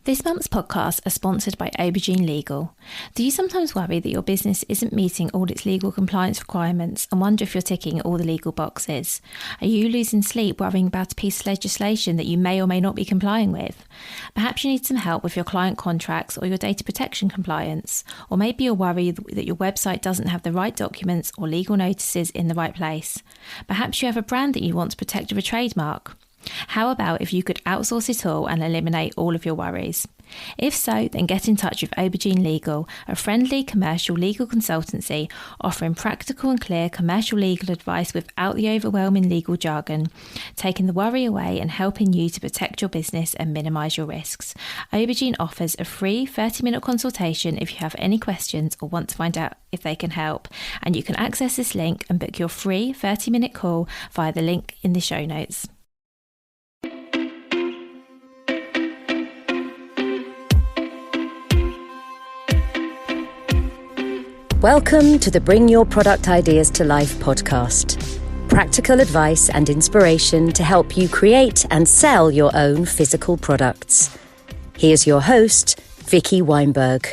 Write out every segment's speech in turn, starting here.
This month's podcasts are sponsored by Aubergine Legal. Do you sometimes worry that your business isn't meeting all its legal compliance requirements and wonder if you're ticking all the legal boxes? Are you losing sleep worrying about a piece of legislation that you may or may not be complying with? Perhaps you need some help with your client contracts or your data protection compliance. Or maybe you're worried that your website doesn't have the right documents or legal notices in the right place. Perhaps you have a brand that you want to protect with a trademark. How about if you could outsource it all and eliminate all of your worries? If so, then get in touch with Aubergine Legal, a friendly commercial legal consultancy offering practical and clear commercial legal advice without the overwhelming legal jargon, taking the worry away and helping you to protect your business and minimise your risks. Aubergine offers a free 30-minute consultation if you have any questions or want to find out if they can help, and you can access this link and book your free 30-minute call via the link in the show notes. Welcome to the Bring Your Product Ideas to Life podcast. Practical advice and inspiration to help you create and sell your own physical products. Here's your host, Vicky Weinberg.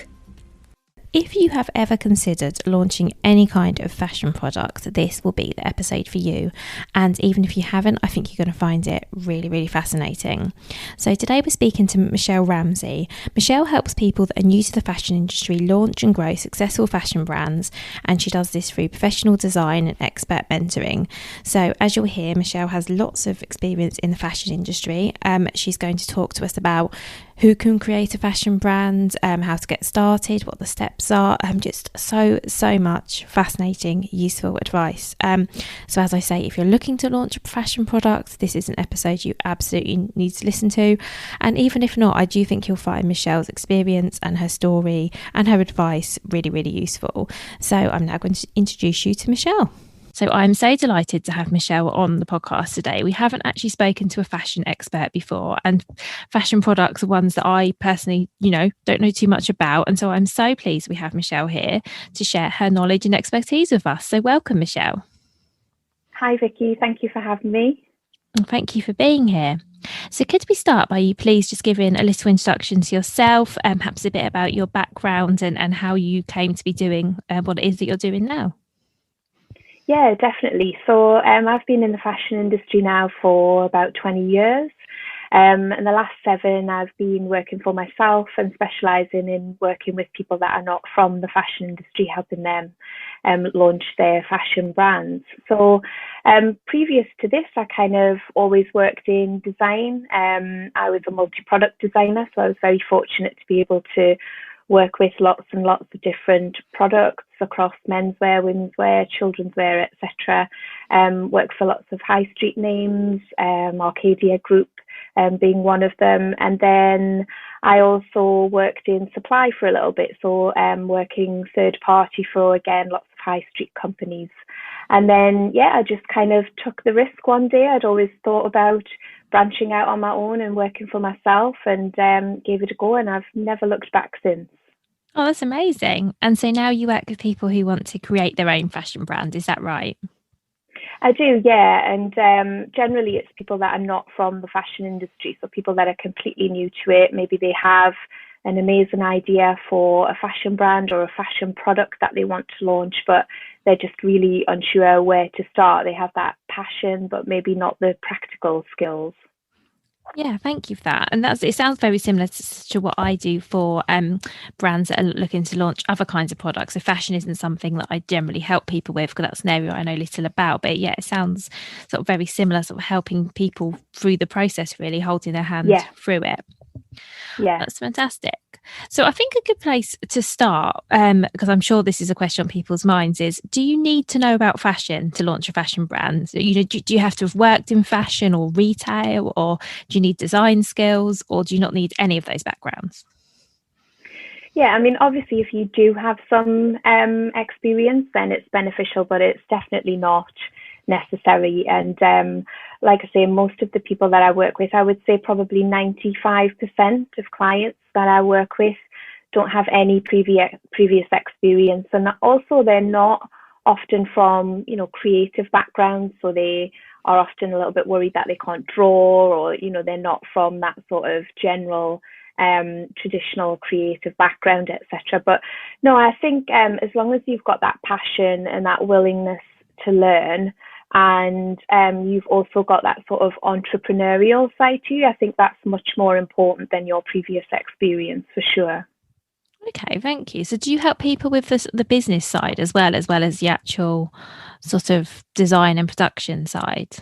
If you have ever considered launching any kind of fashion product, this will be the episode for you. And even if you haven't, I think you're going to find it really, really fascinating. So today we're speaking to Michelle Ramsay. Michelle helps people that are new to the fashion industry launch and grow successful fashion brands, and she does this through professional design and expert mentoring. So as you'll hear, Michelle has lots of experience in the fashion industry. She's going to talk to us about who can create a fashion brand, how to get started, what the steps are, just so much fascinating, useful advice. So as I say, if you're looking to launch a fashion product, this is an episode you absolutely need to listen to. And even if not, I do think you'll find Michelle's experience and her story and her advice really, really useful. So I'm now going to introduce you to Michelle. So I'm so delighted to have Michelle on the podcast today. We haven't actually spoken to a fashion expert before, and fashion products are ones that I personally, don't know too much about. And so I'm so pleased we have Michelle here to share her knowledge and expertise with us. So welcome, Michelle. Hi, Vicky. Thank you for having me. And thank you for being here. So could we start by you please just giving a little introduction to yourself, and perhaps a bit about your background and how you came to be doing what it is that you're doing now? Yeah, definitely. So I've been in the fashion industry now for about 20 years. And the last 7, I've been working for myself and specialising in working with people that are not from the fashion industry, helping them launch their fashion brands. So previous to this, I kind of always worked in design. I was a multi-product designer, so I was very fortunate to be able to work with lots and lots of different products across menswear, womenswear, children's wear, etc. Work for lots of high street names, Arcadia Group being one of them. And then I also worked in supply for a little bit, so working third party for, again, lots of high street companies. And then, I just kind of took the risk one day. I'd always thought about branching out on my own and working for myself, and gave it a go, and I've never looked back since. Oh, that's amazing. And so now you work with people who want to create their own fashion brand, is that right? I do, yeah. And generally it's people that are not from the fashion industry, so people that are completely new to it. Maybe they have an amazing idea for a fashion brand or a fashion product that they want to launch, but they're just really unsure where to start. They have that passion, but maybe not the practical skills. Yeah, thank you for that. And it sounds very similar to what I do for brands that are looking to launch other kinds of products. So fashion isn't something that I generally help people with, because that's an area I know little about. But yeah, it sounds sort of very similar, sort of helping people through the process, really holding their hand through it. Yeah, that's fantastic. So I think a good place to start, because I'm sure this is a question on people's minds, is do you need to know about fashion to launch a fashion brand? Do you have to have worked in fashion or retail, or do you need design skills, or do you not need any of those backgrounds? Yeah, I mean, obviously, if you do have some experience, then it's beneficial, but it's definitely not necessary. And like I say, most of the people that I work with, I would say probably 95% of clients that I work with don't have any previous experience. And also they're not often from, creative backgrounds. So they are often a little bit worried that they can't draw, or, they're not from that sort of general traditional creative background, etc. But no, I think as long as you've got that passion and that willingness to learn, and you've also got that sort of entrepreneurial side to you, I think that's much more important than your previous experience, for sure. Okay, thank you. So do you help people with the business side as well as the actual sort of design and production side?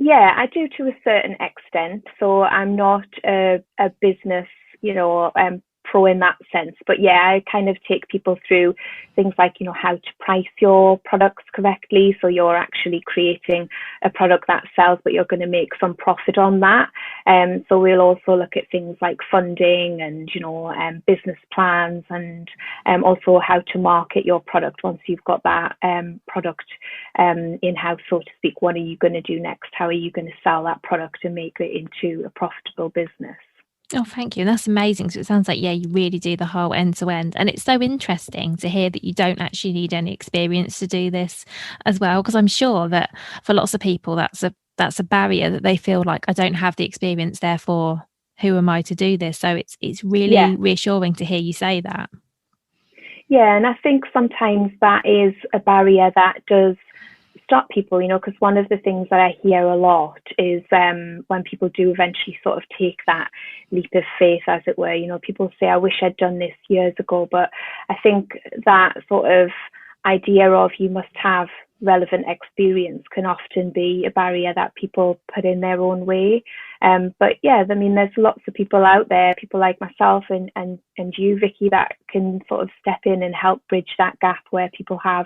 Yeah, I do to a certain extent. So I'm not a business, pro in that sense. But yeah, I kind of take people through things like, how to price your products correctly. So you're actually creating a product that sells, but you're going to make some profit on that. So we'll also look at things like funding and, business plans, and also how to market your product once you've got that product in-house, so to speak. What are you going to do next? How are you going to sell that product and make it into a profitable business? Oh, thank you. That's amazing. So it sounds like, yeah, you really do the whole end to end. And it's so interesting to hear that you don't actually need any experience to do this as well. Because I'm sure that for lots of people, that's a barrier, that they feel like, I don't have the experience, therefore, who am I to do this? So it's really reassuring to hear you say that. Yeah, and I think sometimes that is a barrier that does stop people, because one of the things that I hear a lot is when people do eventually sort of take that leap of faith, as it were, people say, I wish I'd done this years ago. But I think that sort of idea of you must have relevant experience can often be a barrier that people put in their own way. But yeah, I mean, there's lots of people out there, people like myself and you, Vicky, that can sort of step in and help bridge that gap where people have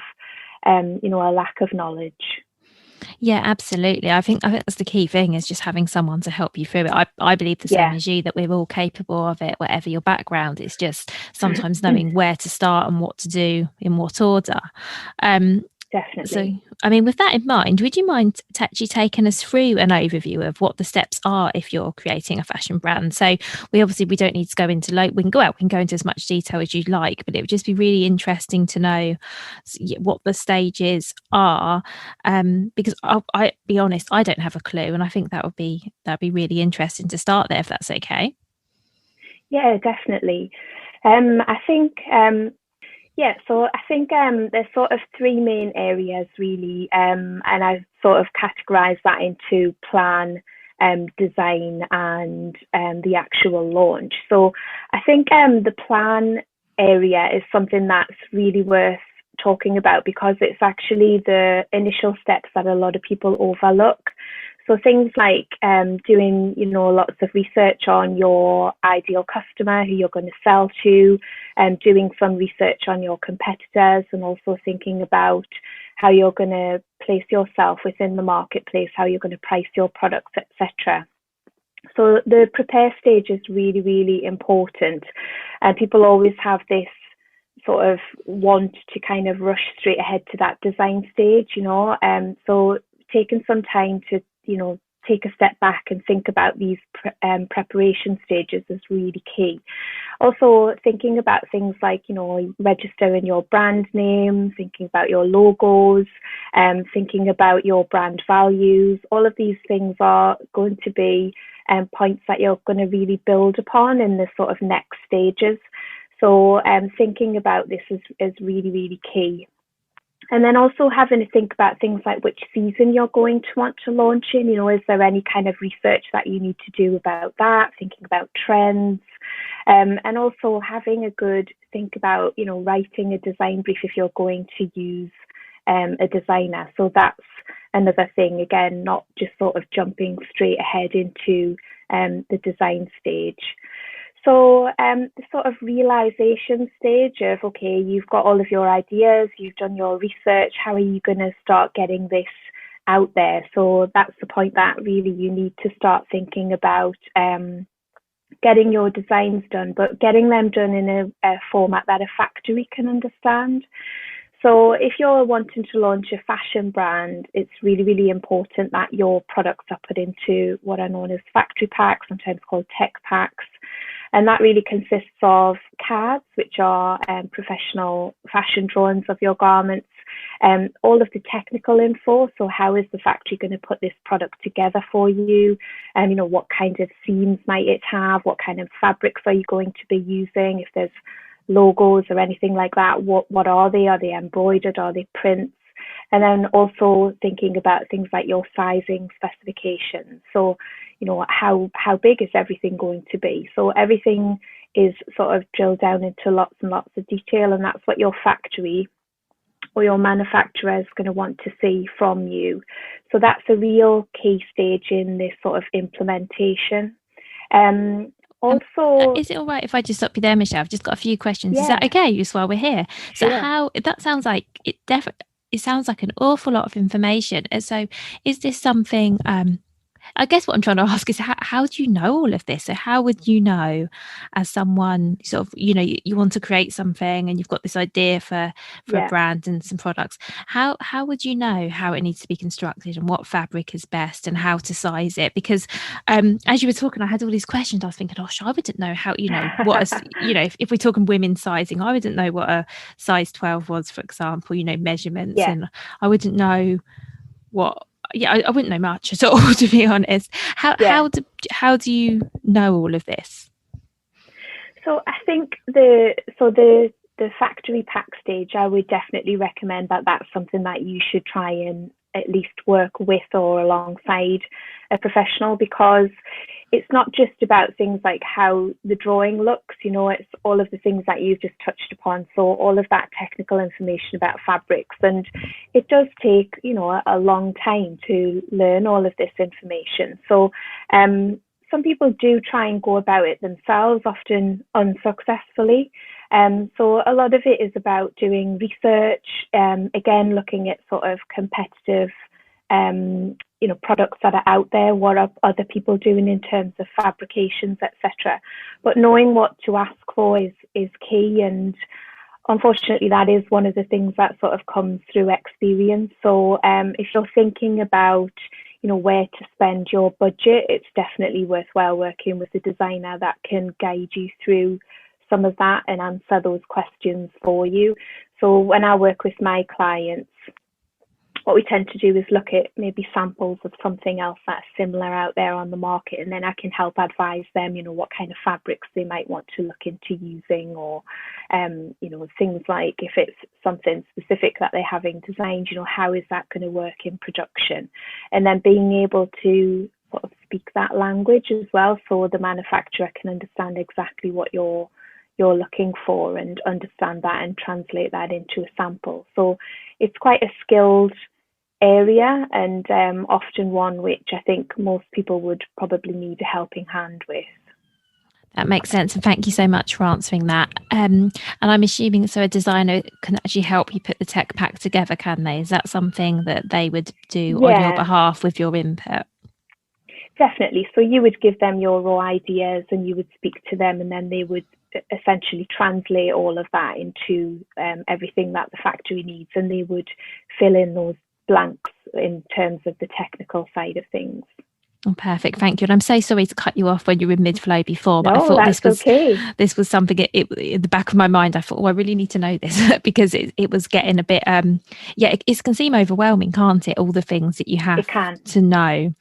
a lack of knowledge. Yeah, absolutely. I think that's the key thing, is just having someone to help you through it. I believe the same as you, that we're all capable of it, whatever your background. It's just sometimes knowing where to start and what to do in what order. Definitely. So, I mean, with that in mind, would you mind actually taking us through an overview of what the steps are if you're creating a fashion brand? So we don't need to go into we can go into as much detail as you'd like, but it would just be really interesting to know what the stages are, because I'll be honest, I don't have a clue, and I think that'd be really interesting to start there, if that's okay. Yeah, definitely. I think so I think there's sort of three main areas really, and I've sort of categorized that into plan, design, and the actual launch. So I think the plan area is something that's really worth talking about, because it's actually the initial steps that a lot of people overlook. So things like doing, lots of research on your ideal customer, who you're going to sell to, and doing some research on your competitors, and also thinking about how you're going to place yourself within the marketplace, how you're going to price your products, etc. So the prepare stage is really, really important. And people always have this sort of want to kind of rush straight ahead to that design stage, so taking some time to take a step back and think about these preparation stages is really key. Also, thinking about things like, registering your brand name, thinking about your logos, thinking about your brand values. All of these things are going to be points that you're going to really build upon in the sort of next stages. So thinking about this is really, really key. And then also having to think about things like which season you're going to want to launch in. Is there any kind of research that you need to do about that? Thinking about trends, and also having a good think about, writing a design brief if you're going to use a designer. So that's another thing. Again, not just sort of jumping straight ahead into the design stage. So the sort of realization stage of, okay, you've got all of your ideas, you've done your research, how are you going to start getting this out there? So that's the point that really you need to start thinking about getting your designs done, but getting them done in a format that a factory can understand. So if you're wanting to launch a fashion brand, it's really, really important that your products are put into what are known as factory packs, sometimes called tech packs. And that really consists of cards, which are professional fashion drawings of your garments, all of the technical info. So how is the factory going to put this product together for you? What kind of seams might it have? What kind of fabrics are you going to be using? If there's logos or anything like that, what are they? Are they embroidered? Are they prints? And then also thinking about things like your sizing specifications. So, how big is everything going to be? So everything is sort of drilled down into lots and lots of detail, and that's what your factory or your manufacturer is going to want to see from you. So that's a real key stage in this sort of implementation. Also, is it all right if I just stop you there, Michelle? I've just got a few questions. Yeah. Is that okay? Just while we're here. So Sure. that sounds like it sounds like an awful lot of information. And so is this something, I guess what I'm trying to ask is how do you know all of this? So how would you know, as someone sort of, you want to create something and you've got this idea for a brand and some products, how would you know how it needs to be constructed and what fabric is best and how to size it? Because as you were talking, I had all these questions. I was thinking, I wouldn't know how, if we're talking women's sizing, I wouldn't know what a size 12 was, for example, measurements, and I wouldn't know what. I wouldn't know much at all, to be honest. How do you know all of this? So I think the factory pack stage, I would definitely recommend that that's something that you should try and at least work with or alongside a professional, because it's not just about things like how the drawing looks, it's all of the things that you've just touched upon. So all of that technical information about fabrics, and it does take, a long time to learn all of this information. So some people do try and go about it themselves, often unsuccessfully. So a lot of it is about doing research, again, looking at sort of competitive products that are out there, what are other people doing in terms of fabrications, etc. But knowing what to ask for is key, and unfortunately that is one of the things that sort of comes through experience. So if you're thinking about where to spend your budget, it's definitely worthwhile working with a designer that can guide you through some of that and answer those questions for you. So when I work with my clients, what we tend to do is look at maybe samples of something else that's similar out there on the market, and then I can help advise them, what kind of fabrics they might want to look into using, or, things like if it's something specific that they're having designed, how is that going to work in production? And then being able to sort of speak that language as well, so the manufacturer can understand exactly what you're looking for and understand that and translate that into a sample. So it's quite a skilled area, and often one which I think most people would probably need a helping hand with. That makes sense, and thank you so much for answering that. And I'm assuming so a designer can actually help you put the tech pack together, can they? Is that something that they would do on your behalf with your input? Definitely. So you would give them your raw ideas and you would speak to them, and then they would essentially translate all of that into everything that the factory needs, and they would fill in those blanks in terms of the technical side of things. Oh, perfect. Thank you. And I'm so sorry to cut you off when you were mid-flow before, but No, I thought okay. This was something in the back of my mind. I thought, I really need to know this because it was getting a bit, it can seem overwhelming, can't it? All the things that you have to know.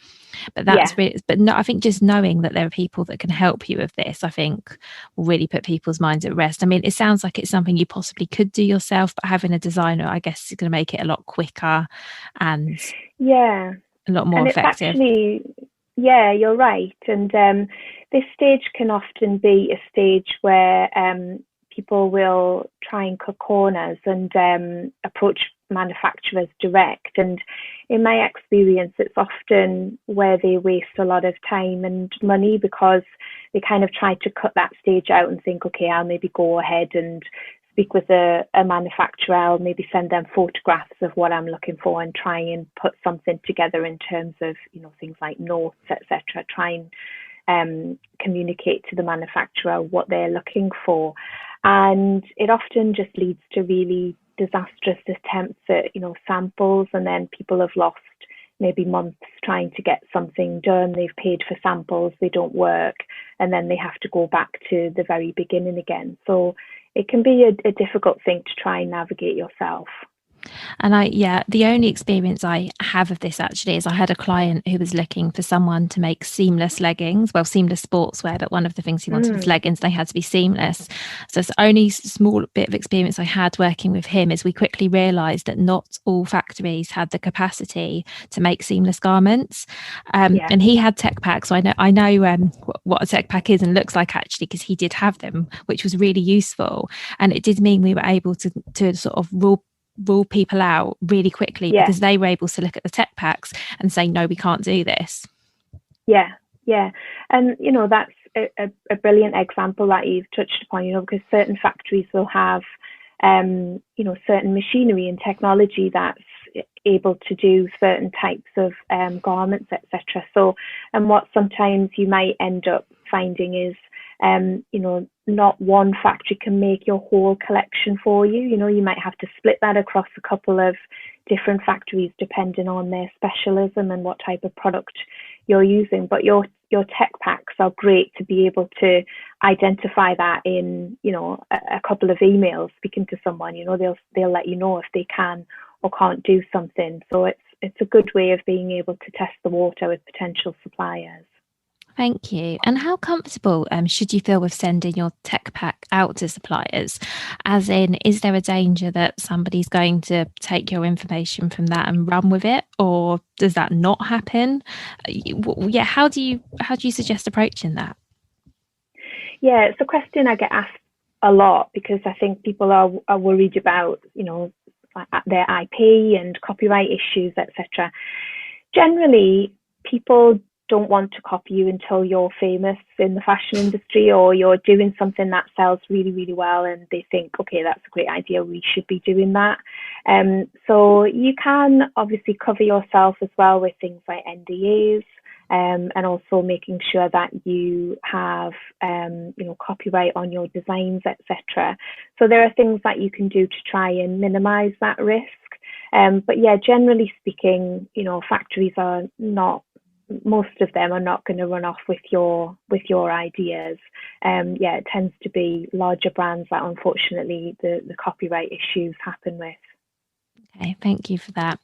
But that's really, but no, I think just knowing that there are people that can help you with this, I think will really put people's minds at rest. I mean, it sounds like it's something you possibly could do yourself, but having a designer, I guess, is going to make it a lot quicker and a lot more effective. Actually, you're right. And this stage can often be a stage where people will try and cut corners and approach manufacturers direct, and in my experience it's often where they waste a lot of time and money, because they kind of try to cut that stage out and think, okay, I'll maybe go ahead and speak with a manufacturer, I'll maybe send them photographs of what I'm looking for and try and put something together in terms of things like notes, etc. Try and communicate to the manufacturer what they're looking for, and it often just leads to really disastrous attempts at samples, and then people have lost maybe months trying to get something done. They've paid for samples, they don't work, and then they have to go back to the very beginning again. So it can be a difficult thing to try and navigate yourself. And the only experience I have of this actually is I had a client who was looking for someone to make seamless leggings, seamless sportswear, but one of the things he wanted was leggings. They had to be seamless. So it's the only small bit of experience I had working with him is we quickly realised that not all factories had the capacity to make seamless garments. And he had tech packs. So I know what a tech pack is and looks like actually, because he did have them, which was really useful. And it did mean we were able to sort of rule people out really quickly because they were able to look at the tech packs and say, no, we can't do this. And that's a brilliant example that you've touched upon, because certain factories will have certain machinery and technology that's able to do certain types of garments, etc. So, and what sometimes you might end up finding is not one factory can make your whole collection for you. You might have to split that across a couple of different factories depending on their specialism and what type of product you're using. But your tech packs are great to be able to identify that in a couple of emails speaking to someone. They'll let you know if they can or can't do something. So it's a good way of being able to test the water with potential suppliers. Thank you. And how comfortable should you feel with sending your tech pack out to suppliers? As in, is there a danger that somebody's going to take your information from that and run with it, or does that not happen? How do you suggest approaching that? Yeah, it's a question I get asked a lot because I think people are worried about their IP and copyright issues, etc. Generally, people don't want to copy you until you're famous in the fashion industry or you're doing something that sells really, really well and they think, okay, that's a great idea, we should be doing that. So you can obviously cover yourself as well with things like NDAs, and also making sure that you have copyright on your designs, etc. So there are things that you can do to try and minimize that risk. But yeah, generally speaking, factories are not, most of them are not going to run off with your ideas. It tends to be larger brands that unfortunately the copyright issues happen with. Okay, thank you for that.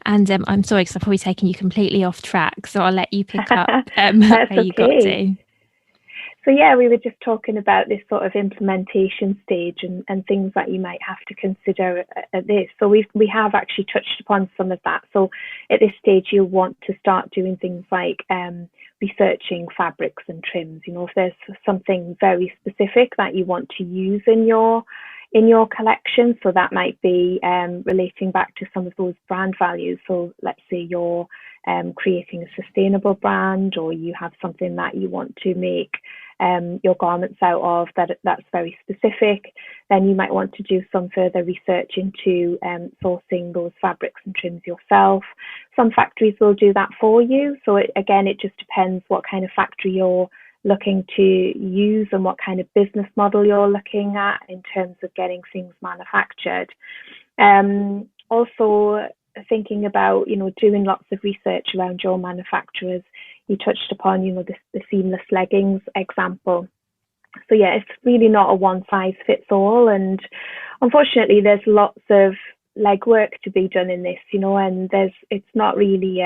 And I'm sorry because I've probably taken you completely off track, so I'll let you pick up where you got to. So yeah, we were just talking about this sort of implementation stage and things that you might have to consider at this. So we have actually touched upon some of that. So at this stage, you'll want to start doing things like researching fabrics and trims. If there's something very specific that you want to use in your collection, so that might be relating back to some of those brand values. So let's say you're creating a sustainable brand, or you have something that you want to make your garments out of that's very specific, then you might want to do some further research into sourcing those fabrics and trims yourself. Some factories will do that for you. So it just depends what kind of factory you're looking to use and what kind of business model you're looking at in terms of getting things manufactured. Also thinking about doing lots of research around your manufacturers. You touched upon the seamless leggings example. So yeah, it's really not a one size fits all, and unfortunately there's lots of legwork to be done in this, and it's not really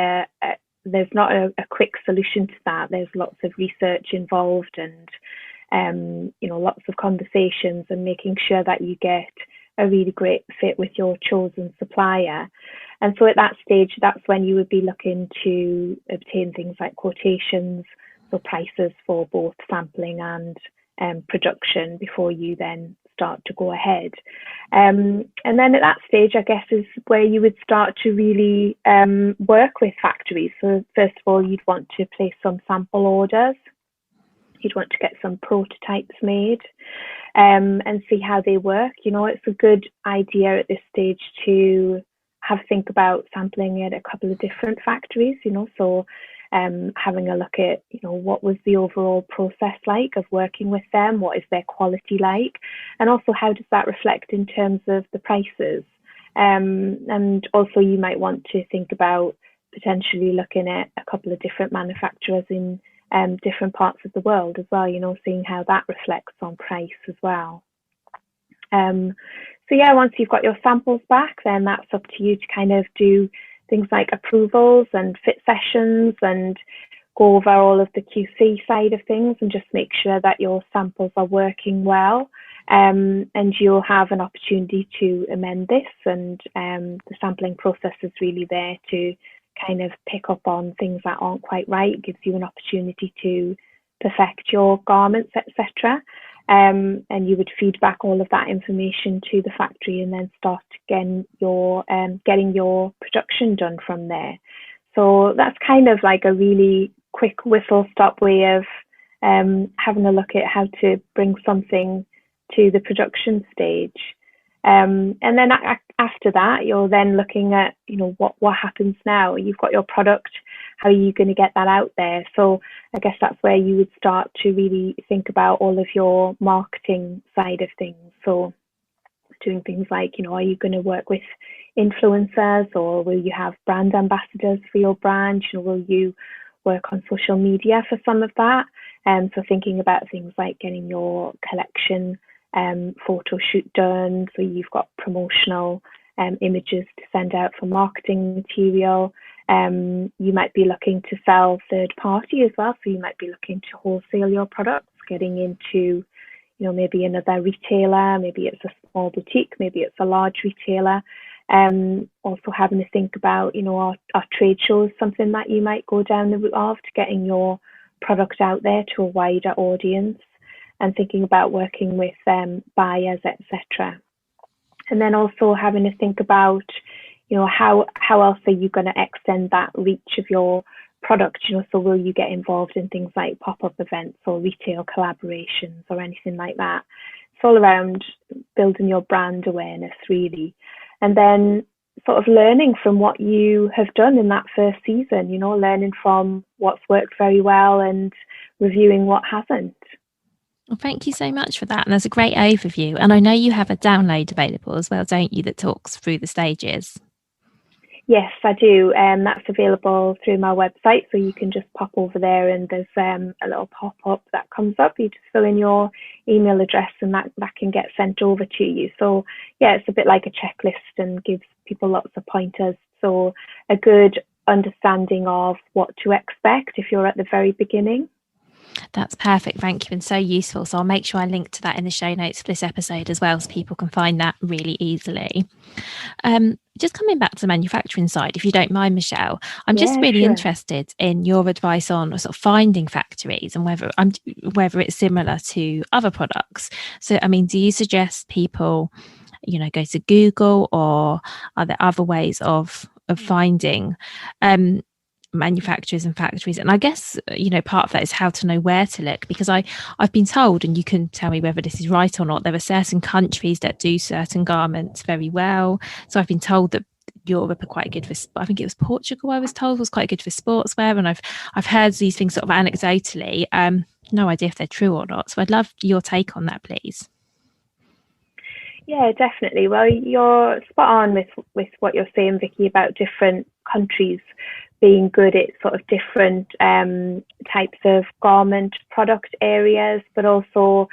there's not a quick solution to that. There's lots of research involved and lots of conversations and making sure that you get a really great fit with your chosen supplier. And so at that stage, that's when you would be looking to obtain things like quotations, so prices for both sampling and production before you then start to go ahead. And then at that stage, I guess, is where you would start to really work with factories. So first of all, you'd want to place some sample orders. You'd want to get some prototypes made and see how they work. It's a good idea at this stage to think about sampling at a couple of different factories, so having a look at, what was the overall process like of working with them, what is their quality like, and also how does that reflect in terms of the prices. And also you might want to think about potentially looking at a couple of different manufacturers in different parts of the world as well, seeing how that reflects on price as well. So yeah, once you've got your samples back, then that's up to you to kind of do things like approvals and fit sessions and go over all of the QC side of things and just make sure that your samples are working well. And you'll have an opportunity to amend this, and the sampling process is really there to kind of pick up on things that aren't quite right. It gives you an opportunity to perfect your garments, etc. And you would feed back all of that information to the factory and then start getting your production done from there. So that's kind of like a really quick whistle stop way of having a look at how to bring something to the production stage. And then after that, you're then looking at, what happens now? You've got your product, how are you going to get that out there? So I guess that's where you would start to really think about all of your marketing side of things. So doing things like, are you going to work with influencers, or will you have brand ambassadors for your brand? Will you work on social media for some of that? So thinking about things like getting your collection photo shoot done, so you've got promotional images to send out for marketing material. You might be looking to sell third party as well, so you might be looking to wholesale your products, getting into maybe another retailer, maybe it's a small boutique, maybe it's a large retailer. Also having to think about our trade shows, something that you might go down the route of, to getting your product out there to a wider audience, and thinking about working with buyers, etc. And then also having to think about, how else are you going to extend that reach of your product? So will you get involved in things like pop-up events or retail collaborations or anything like that? It's all around building your brand awareness, really. And then sort of learning from what you have done in that first season, learning from what's worked very well and reviewing what hasn't. Well, thank you so much for that. And that's a great overview. And I know you have a download available as well, don't you, that talks through the stages? Yes, I do. That's available through my website. So you can just pop over there and there's a little pop-up that comes up. You just fill in your email address and that can get sent over to you. So yeah, it's a bit like a checklist and gives people lots of pointers. So a good understanding of what to expect if you're at the very beginning. That's perfect. Thank you. And so useful. So I'll make sure I link to that in the show notes for this episode as well, so people can find that really easily. Just coming back to the manufacturing side, if you don't mind, Michelle, I'm just really interested in your advice on sort of finding factories and whether it's similar to other products. So, do you suggest people, go to Google, or are there other ways of finding manufacturers and factories? And I guess part of that is how to know where to look, because I've been told, and you can tell me whether this is right or not, there are certain countries that do certain garments very well. So I've been told that Europe are quite good for, I think it was Portugal, I was told, was quite good for sportswear, and I've heard these things sort of anecdotally. No idea if they're true or not, so I'd love your take on that, please. Yeah, definitely. Well, you're spot on with what you're saying, Vicky, about different countries being good at sort of different types of garment product areas, but also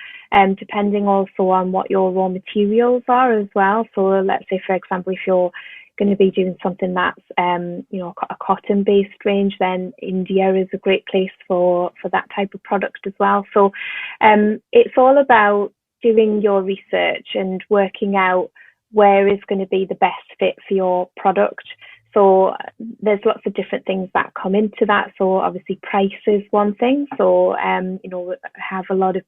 depending also on what your raw materials are as well. So let's say, for example, if you're going to be doing something that's a cotton based range, then India is a great place for that type of product as well. So it's all about doing your research and working out where is going to be the best fit for your product. So there's lots of different things that come into that. So obviously price is one thing. So, have a lot of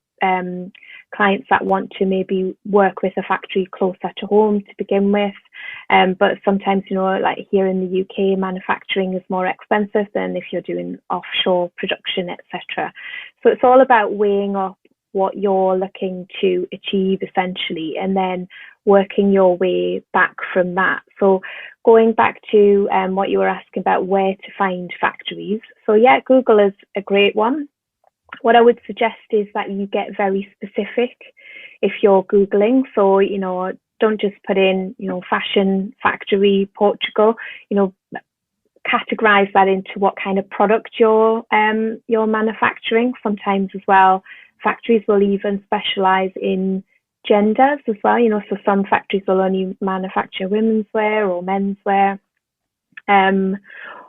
clients that want to maybe work with a factory closer to home to begin with. But sometimes, like here in the UK, manufacturing is more expensive than if you're doing offshore production, etc. So it's all about weighing up what you're looking to achieve essentially, and then working your way back from that. So going back to what you were asking about, where to find factories. So yeah, Google is a great one. What I would suggest is that you get very specific if you're Googling. So, don't just put in, fashion factory, Portugal, categorize that into what kind of product you're manufacturing. Sometimes as well, factories will even specialize in genders as well. So some factories will only manufacture women's wear or men's wear.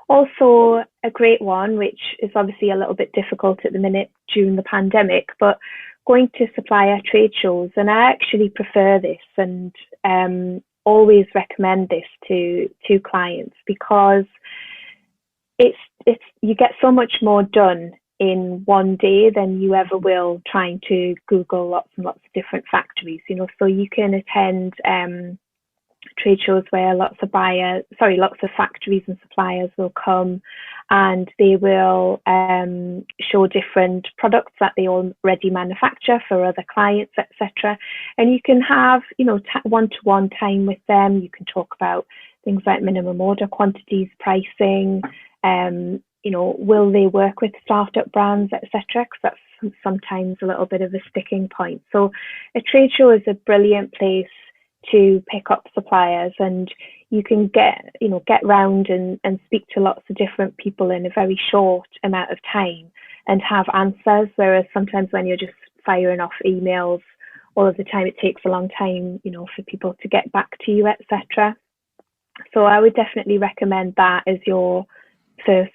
Also, a great one, which is obviously a little bit difficult at the minute during the pandemic, but going to supplier trade shows. And I actually prefer this and always recommend this to clients, because it's you get so much more done in one day than you ever will trying to Google lots and lots of different factories. So you can attend trade shows where lots of factories and suppliers will come, and they will show different products that they already manufacture for other clients, etc. And you can have one-to-one time with them. You can talk about things like minimum order quantities, pricing, will they work with startup brands, etc., because that's sometimes a little bit of a sticking point. So a trade show is a brilliant place to pick up suppliers, and you can get round and speak to lots of different people in a very short amount of time and have answers, whereas sometimes when you're just firing off emails all of the time, it takes a long time for people to get back to you, etc. So I would definitely recommend that as your first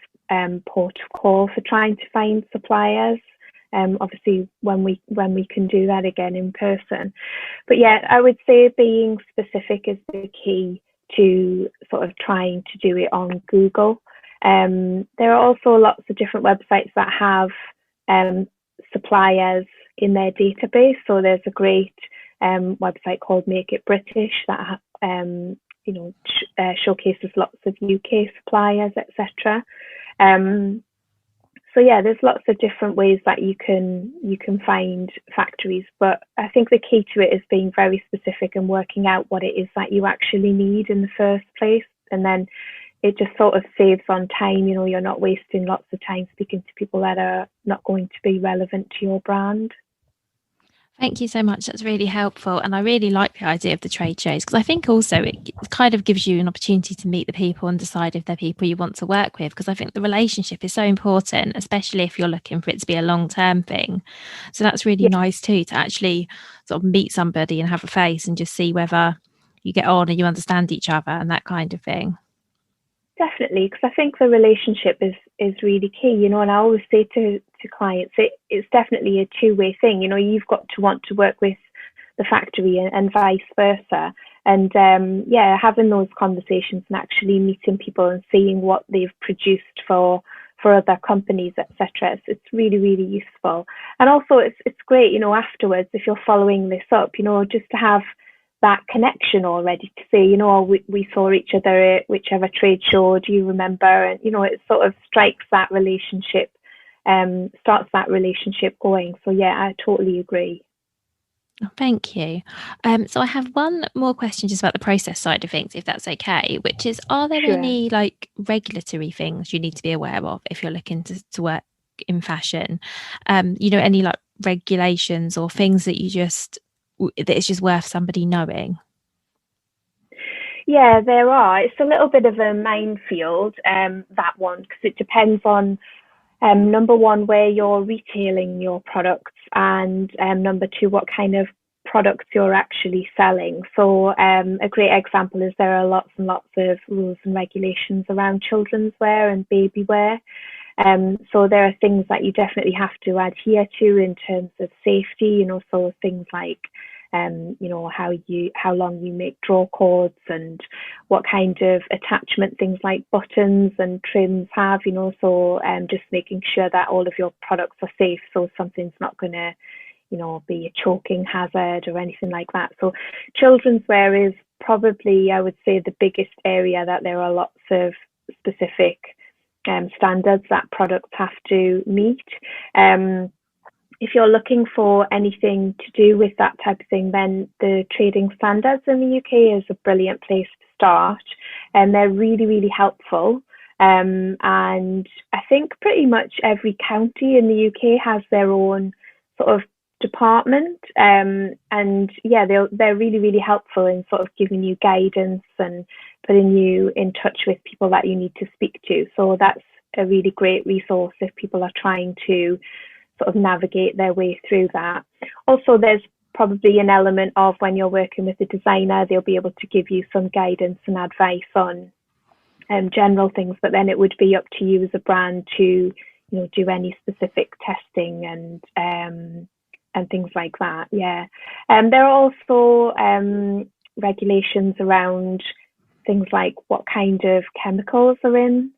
port of call for trying to find suppliers. Obviously when we can do that again in person. But yeah, I would say being specific is the key to sort of trying to do it on Google. There are also lots of different websites that have suppliers in their database. So there's a great website called Make It British that showcases lots of UK suppliers, etc. So yeah, there's lots of different ways that you can find factories, but I think the key to it is being very specific and working out what it is that you actually need in the first place, and then it just sort of saves on time. You're not wasting lots of time speaking to people that are not going to be relevant to your brand. Thank you so much. That's really helpful. And I really like the idea of the trade shows, because I think also it kind of gives you an opportunity to meet the people and decide if they're people you want to work with, because I think the relationship is so important, especially if you're looking for it to be a long-term thing. So that's really nice too, to actually sort of meet somebody and have a face and just see whether you get on and you understand each other and that kind of thing. Definitely, because I think the relationship is really key, and I always say to clients, it's definitely a two-way thing. You've got to want to work with the factory and vice versa. And having those conversations and actually meeting people and seeing what they've produced for other companies, etc. It's really, really useful. And also it's great, afterwards, if you're following this up, just to have that connection already, to say, we saw each other at whichever trade show, do you remember? And it sort of strikes that relationship, starts that relationship going. So yeah, I totally agree. Thank you. So I have one more question just about the process side of things, if that's okay, which is, are there any regulatory things you need to be aware of if you're looking to work in fashion? Any regulations or things that that it's just worth somebody knowing? Yeah, there are. It's a little bit of a minefield, that one, because it depends on, number one, where you're retailing your products, and number two, what kind of products you're actually selling. So a great example is there are lots and lots of rules and regulations around children's wear and baby wear. So there are things that you definitely have to adhere to in terms of safety, so things like how long you make draw cords and what kind of attachment things like buttons and trims have, so just making sure that all of your products are safe, so something's not going to be a choking hazard or anything like that. So children's wear is probably, I would say, the biggest area that there are lots of specific standards that products have to meet. If you're looking for anything to do with that type of thing, then the trading standards in the UK is a brilliant place to start, and they're really, really helpful. And I think pretty much every county in the UK has their own sort of department, and yeah, they're really, really helpful in sort of giving you guidance and putting you in touch with people that you need to speak to. So that's a really great resource if people are trying to sort of navigate their way through that. Also, there's probably an element of when you're working with a designer, they'll be able to give you some guidance and advice on general things, but then it would be up to you as a brand to do any specific testing and things like that. Yeah. There are also regulations around things like what kind of chemicals are in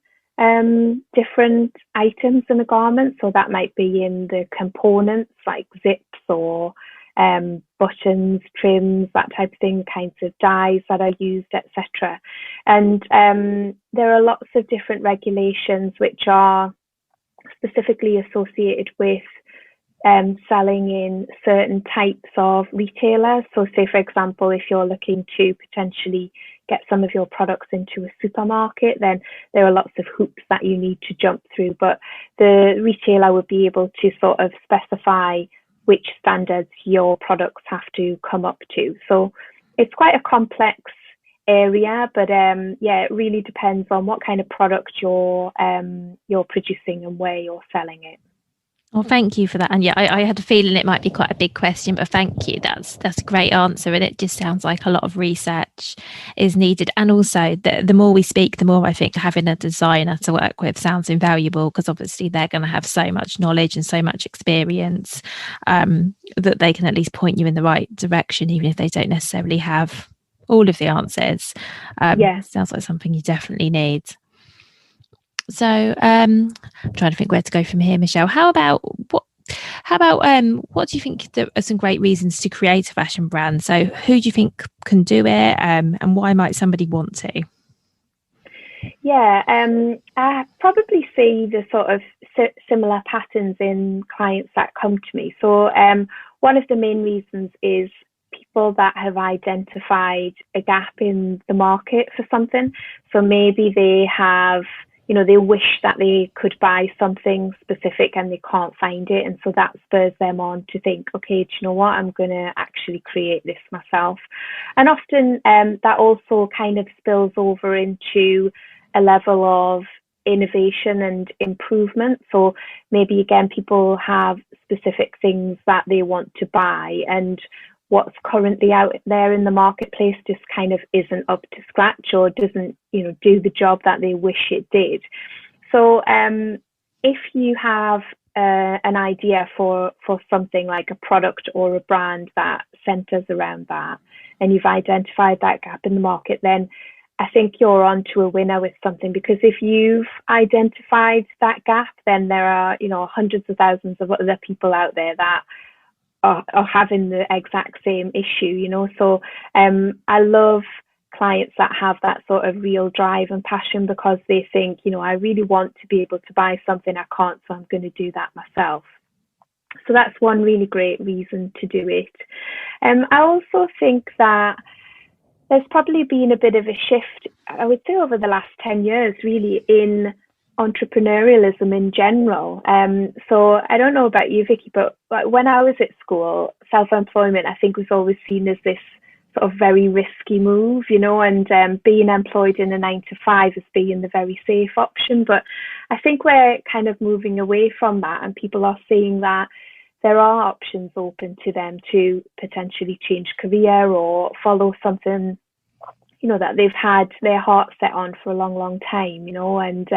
different items in a garment. So that might be in the components like zips or buttons, trims, that type of thing, kinds of dyes that are used, etc. And there are lots of different regulations which are specifically associated with selling in certain types of retailers. So say, for example, if you're looking to potentially get some of your products into a supermarket, then there are lots of hoops that you need to jump through. But the retailer would be able to sort of specify which standards your products have to come up to. So it's quite a complex area, but yeah, it really depends on what kind of product you're producing and where you're selling it. Well, thank you for that. And yeah, I had a feeling it might be quite a big question, but thank you. That's a great answer. And it just sounds like a lot of research is needed. And also the more we speak, the more I think having a designer to work with sounds invaluable, because obviously they're going to have so much knowledge and so much experience that they can at least point you in the right direction, even if they don't necessarily have all of the answers. Sounds like something you definitely need. So I'm trying to think where to go from here, Michelle. How about what do you think are some great reasons to create a fashion brand? So who do you think can do it, and why might somebody want to? Yeah, I probably see the sort of similar patterns in clients that come to me. So one of the main reasons is people that have identified a gap in the market for something. So maybe they have, they wish that they could buy something specific and they can't find it. And so that spurs them on to think, okay, do you know what? I'm going to actually create this myself. And often that also kind of spills over into a level of innovation and improvement. So maybe again, people have specific things that they want to buy, and what's currently out there in the marketplace just kind of isn't up to scratch or doesn't, do the job that they wish it did. So if you have an idea for something like a product or a brand that centers around that, and you've identified that gap in the market, then I think you're onto a winner with something, because if you've identified that gap, then there are, hundreds of thousands of other people out there that are having the exact same issue, So I love clients that have that sort of real drive and passion, because they think, I really want to be able to buy something I can't, so I'm going to do that myself. So that's one really great reason to do it. I also think that there's probably been a bit of a shift, I would say, over the last 10 years, really, in entrepreneurialism in general. So I don't know about you, Vicky, but when I was at school, self-employment, I think, was always seen as this sort of very risky move, and being employed in a 9-to-5 as being the very safe option. But I think we're kind of moving away from that, and people are seeing that there are options open to them to potentially change career or follow something, that they've had their heart set on for a long, long time, and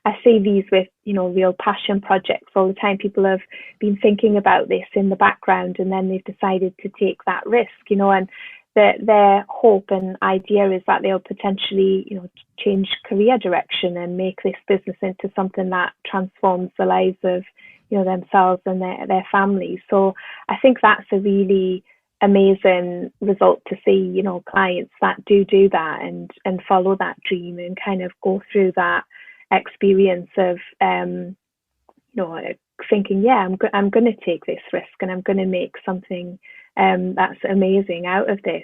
I see these with, real passion projects all the time. People have been thinking about this in the background, and then they've decided to take that risk, and their hope and idea is that they'll potentially, change career direction and make this business into something that transforms the lives of, themselves and their families. So I think that's a really amazing result to see, clients that do that and follow that dream and kind of go through that experience of, thinking, yeah, I'm going to take this risk and I'm going to make something that's amazing out of this.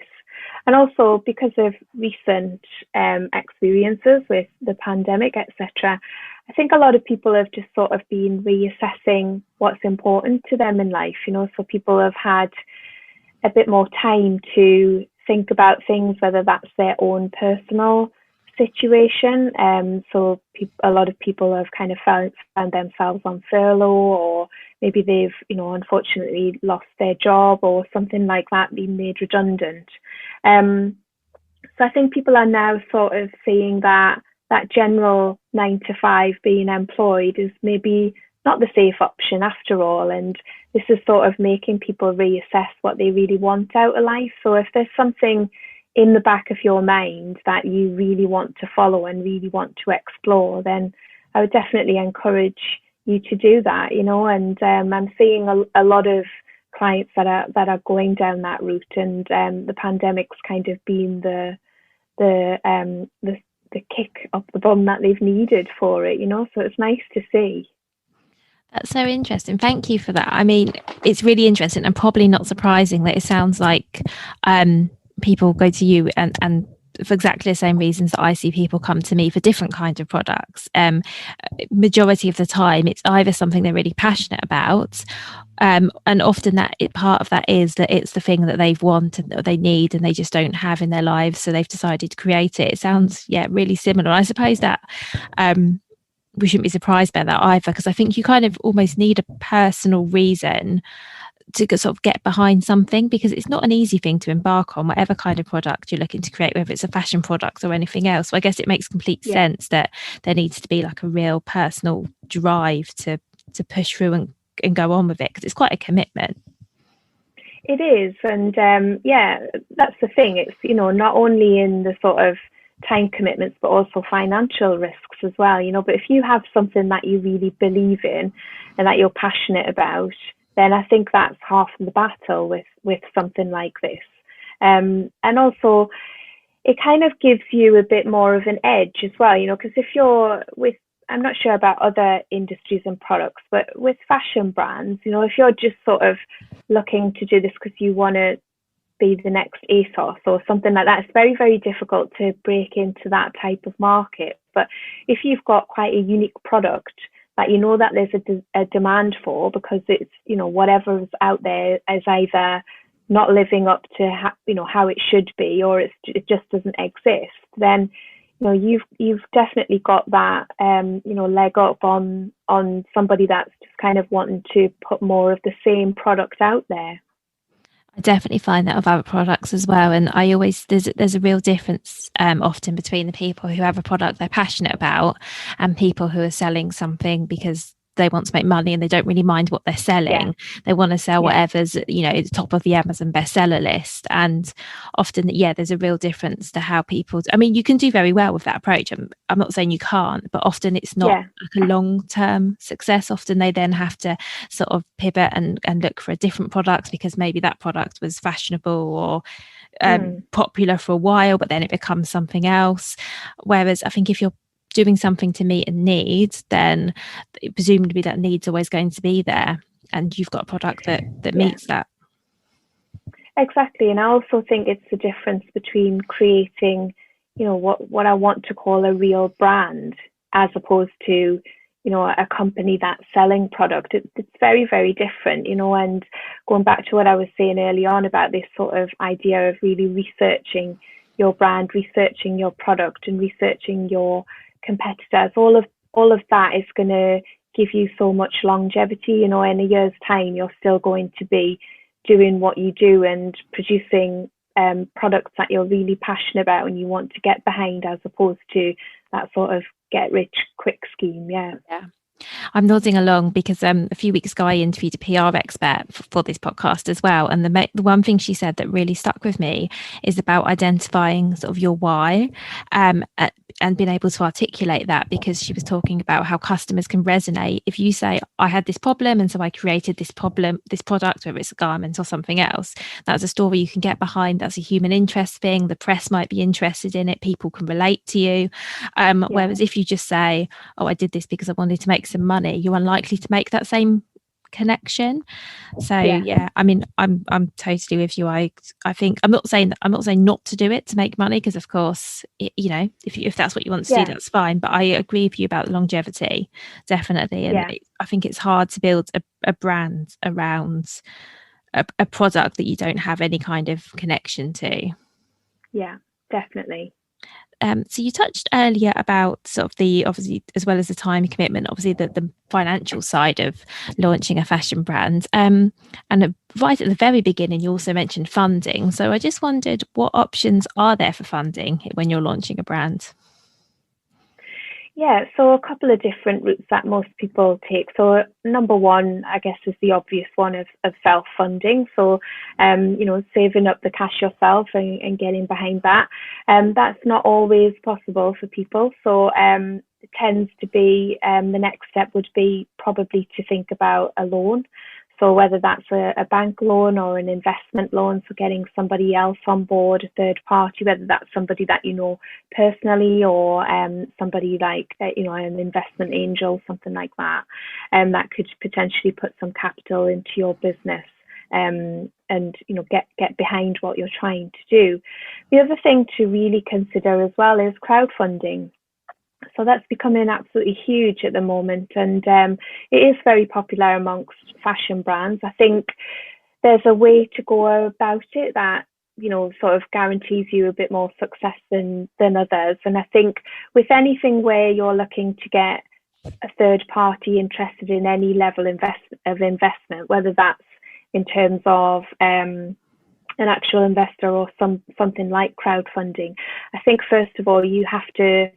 And also because of recent experiences with the pandemic, etc., I think a lot of people have just sort of been reassessing what's important to them in life, so people have had a bit more time to think about things, whether that's their own personal situation. So a lot of people have kind of found themselves on furlough, or maybe they've, unfortunately lost their job or something like that, being made redundant. So I think people are now sort of seeing that general 9 to 5 being employed is maybe not the safe option after all. And this is sort of making people reassess what they really want out of life. So if there's something in the back of your mind that you really want to follow and really want to explore, then I would definitely encourage you to do that, and I'm seeing a lot of clients that are going down that route, and the pandemic's kind of been the kick up the bum that they've needed for it, so it's nice to see. That's so interesting. Thank you for that. I mean, it's really interesting and probably not surprising that it sounds like people go to you and for exactly the same reasons that I see people come to me for different kinds of products. Majority of the time, it's either something they're really passionate about, and often part of that is that it's the thing that they've wanted, that they need, and they just don't have in their lives, so they've decided to create it. It sounds, really similar. I suppose that we shouldn't be surprised by that either, because I think you kind of almost need a personal reason to sort of get behind something, because it's not an easy thing to embark on, whatever kind of product you're looking to create, whether it's a fashion product or anything else. So I guess it makes complete sense that there needs to be like a real personal drive to push through and go on with it, because it's quite a commitment. It is. And that's the thing. It's, not only in the sort of time commitments, but also financial risks as well, but if you have something that you really believe in and that you're passionate about, then I think that's half of the battle with something like this. And also it kind of gives you a bit more of an edge as well, because if you're I'm not sure about other industries and products, but with fashion brands, if you're just sort of looking to do this because you want to be the next ASOS or something like that, it's very, very difficult to break into that type of market. But if you've got quite a unique product that that there's a demand for, because it's, whatever's out there is either not living up to how it should be, or it just doesn't exist, then you've definitely got that leg up on somebody that's just kind of wanting to put more of the same product out there. I definitely find that with other products as well, and I always there's a real difference often between the people who have a product they're passionate about and people who are selling something because they want to make money and they don't really mind what they're selling. They want to sell whatever's at the top of the Amazon bestseller list. And often there's a real difference to how people, I mean, you can do very well with that approach. I'm not saying you can't, but often it's not like a long-term success. Often they then have to sort of pivot and look for a different product, because maybe that product was fashionable or popular for a while, but then it becomes something else. Whereas I think if you're doing something to meet a need, then presumably that need's always going to be there, and you've got a product that meets that. Exactly. And I also think it's the difference between creating what I want to call a real brand, as opposed to a company that's selling product. It's very, very different, and going back to what I was saying early on about this sort of idea of really researching your brand, researching your product, and researching your competitors, all of that is going to give you so much longevity. In a year's time, you're still going to be doing what you do and producing products that you're really passionate about and you want to get behind, as opposed to that sort of get rich quick scheme. I'm nodding along because a few weeks ago I interviewed a PR expert for this podcast as well, and the one thing she said that really stuck with me is about identifying sort of your why, and being able to articulate that, because she was talking about how customers can resonate if you say, I had this problem and so I created this product, whether it's a garment or something else. That's a story you can get behind. That's a human interest thing. The press might be interested in it. People can relate to you. Whereas if you just say, I did this because I wanted to make some money, you're unlikely to make that same connection. So yeah, I mean, I'm totally with you. I think I'm not saying not to do it to make money, because of course if that's what you want to do, that's fine, but I agree with you about longevity, definitely. And I think it's hard to build a brand around a product that you don't have any kind of connection to. Yeah, definitely. So you touched earlier about sort of the, obviously, as well as the time commitment, obviously the financial side of launching a fashion brand. And right at the very beginning, you also mentioned funding. So I just wondered, what options are there for funding when you're launching a brand? Yeah, so a couple of different routes that most people take. So number one, I guess, is the obvious one of self-funding. So, saving up the cash yourself and getting behind that. That's not always possible for people. So it tends to be the next step would be probably to think about a loan. So whether that's a bank loan or an investment loan, so getting somebody else on board, a third party, whether that's somebody that you know personally or somebody like, an investment angel, something like that, that could potentially put some capital into your business and get behind what you're trying to do. The other thing to really consider as well is crowdfunding. So that's becoming absolutely huge at the moment, and it is very popular amongst fashion brands. I think there's a way to go about it that sort of guarantees you a bit more success than others. And I think with anything where you're looking to get a third party interested in any level of investment, whether that's in terms of an actual investor or something like crowdfunding, I think first of all you have to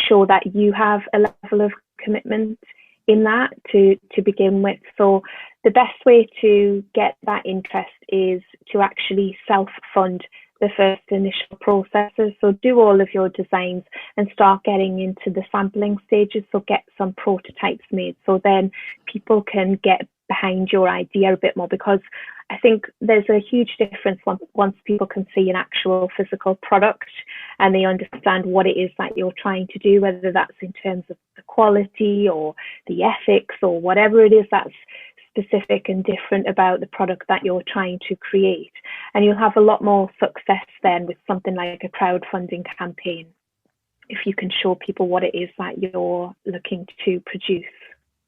show that you have a level of commitment in that to begin with. So the best way to get that interest is to actually self-fund the first initial processes. So do all of your designs and start getting into the sampling stages. So get some prototypes made, so then people can get behind your idea a bit more, because I think there's a huge difference once people can see an actual physical product and they understand what it is that you're trying to do, whether that's in terms of the quality or the ethics or whatever it is that's specific and different about the product that you're trying to create. And you'll have a lot more success then with something like a crowdfunding campaign, if you can show people what it is that you're looking to produce.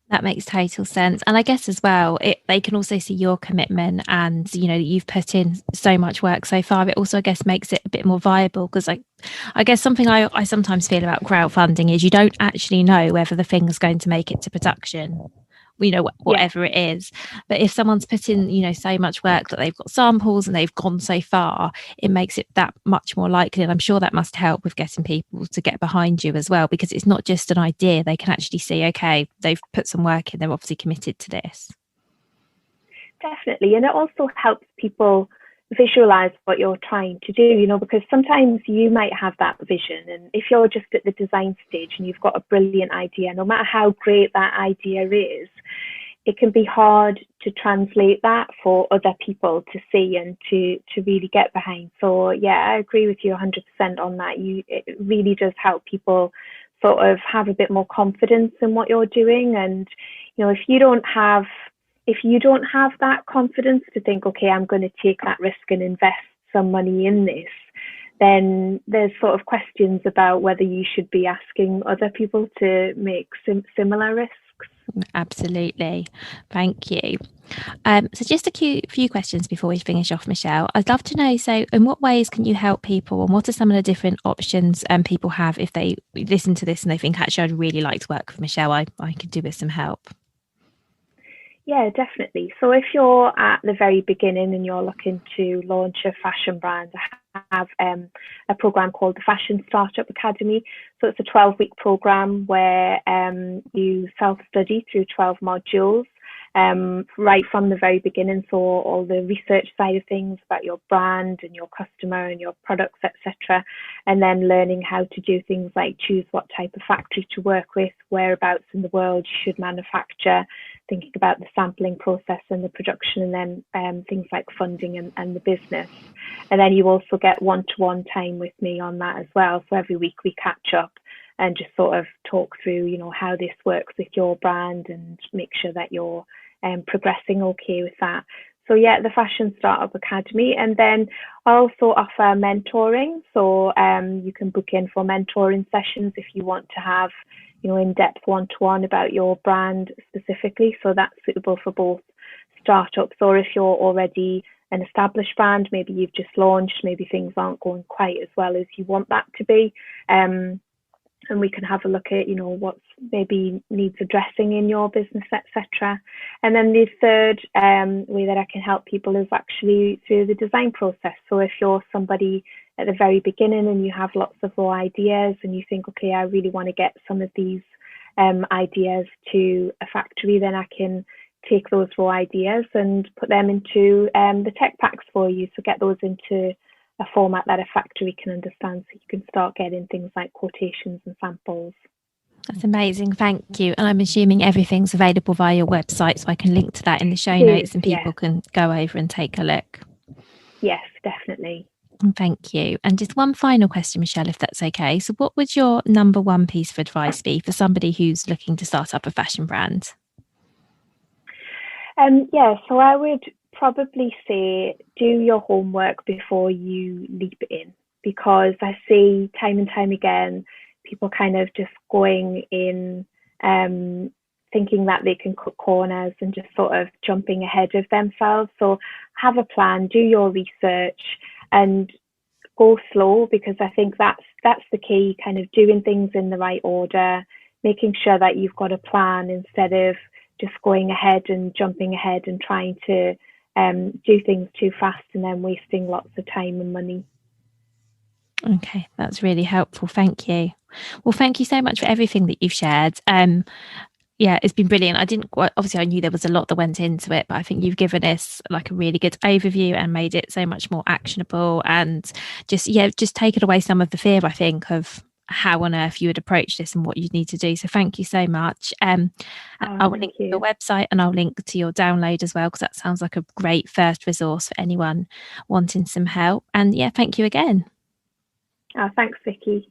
That makes total sense. And I guess as well, they can also see your commitment, and you've put in so much work so far. It also, I guess, makes it a bit more viable, because I guess something I sometimes feel about crowdfunding is you don't actually know whether the thing's going to make it to production, whatever it is. But if someone's put in so much work that they've got samples and they've gone so far, it makes it that much more likely. And I'm sure that must help with getting people to get behind you as well, because it's not just an idea. They can actually see, okay, they've put some work in, they're obviously committed to this. Definitely. And it also helps people visualize what you're trying to do, because sometimes you might have that vision, and if you're just at the design stage and you've got a brilliant idea, no matter how great that idea is, it can be hard to translate that for other people to see and to really get behind. So yeah, I agree with you 100% on that. It really does help people sort of have a bit more confidence in what you're doing. And if you don't have that confidence to think, okay, I'm going to take that risk and invest some money in this, then there's sort of questions about whether you should be asking other people to make similar risks. Absolutely. Thank you. So just a few questions before we finish off, Michelle. I'd love to know, so in what ways can you help people, and what are some of the different options people have if they listen to this and they think, actually, I'd really like to work with Michelle, I could do with some help? Yeah, definitely. So if you're at the very beginning and you're looking to launch a fashion brand, I have a program called the Fashion Startup Academy. So it's a 12-week program where you self-study through 12 modules. Right from the very beginning, so all the research side of things about your brand and your customer and your products, etc., and then learning how to do things like choose what type of factory to work with, whereabouts in the world you should manufacture, thinking about the sampling process and the production, and then things like funding and the business. And then you also get one-to-one time with me on that as well. So every week we catch up and just sort of talk through, how this works with your brand and make sure that you're progressing okay with that. So yeah, the Fashion Startup Academy, and then I also offer mentoring. So you can book in for mentoring sessions if you want to have, in-depth one-to-one about your brand specifically. So that's suitable for both startups, or if you're already an established brand, maybe you've just launched, maybe things aren't going quite as well as you want that to be. And we can have a look at, what's maybe needs addressing in your business, etc. And then the third way that I can help people is actually through the design process. So if you're somebody at the very beginning and you have lots of raw ideas and you think, okay, I really want to get some of these ideas to a factory, then I can take those raw ideas and put them into the tech packs for you. So get those into a format that a factory can understand, so you can start getting things like quotations and samples. That's amazing. Thank you. And I'm assuming everything's available via your website, so I can link to that in the show notes and people can go over and take a look. Yes, definitely. Thank you. And just one final question, Michelle, if that's okay. So what would your number one piece of advice be for somebody who's looking to start up a fashion brand? So I would probably say do your homework before you leap in, because I see time and time again people kind of just going in thinking that they can cut corners and just sort of jumping ahead of themselves. So have a plan, do your research, and go slow, because I think that's the key, kind of doing things in the right order, making sure that you've got a plan instead of just going ahead and jumping ahead and trying to do things too fast and then wasting lots of time and money. Okay, that's really helpful. Thank you. Well, thank you so much for everything that you've shared. Yeah, it's been brilliant. Obviously I knew there was a lot that went into it, but I think you've given us like a really good overview and made it so much more actionable, and just taken away some of the fear, I think, of how on earth you would approach this and what you need to do. So thank you so much. I'll link to your website and I'll link to your download as well, because that sounds like a great first resource for anyone wanting some help. And yeah, thank you again. Oh, thanks, Vicky.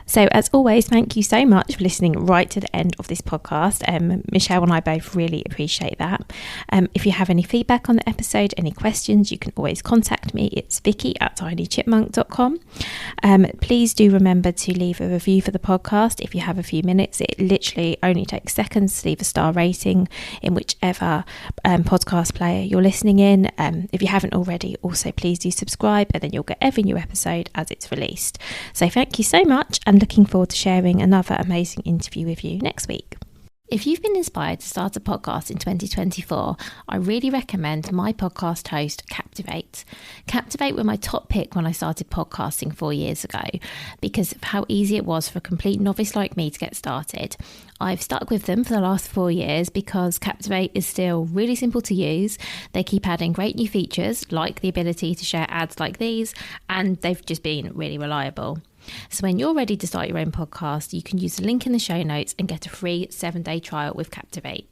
So as always, thank you so much for listening right to the end of this podcast. Michelle and I both really appreciate that. If you have any feedback on the episode, any questions, you can always contact me. It's vicky@tinychipmunk.com. Please do remember to leave a review for the podcast if you have a few minutes. It literally only takes seconds to leave a star rating in whichever podcast player you're listening in. If you haven't already, also please do subscribe, and then you'll get every new episode as it's released. So thank you so much, and looking forward to sharing another amazing interview with you next week. If you've been inspired to start a podcast in 2024, I really recommend my podcast host, Captivate. Captivate were my top pick when I started podcasting 4 years ago, because of how easy it was for a complete novice like me to get started. I've stuck with them for the last 4 years because Captivate is still really simple to use. They keep adding great new features, like the ability to share ads like these, and they've just been really reliable. So when you're ready to start your own podcast, you can use the link in the show notes and get a free 7-day trial with Captivate.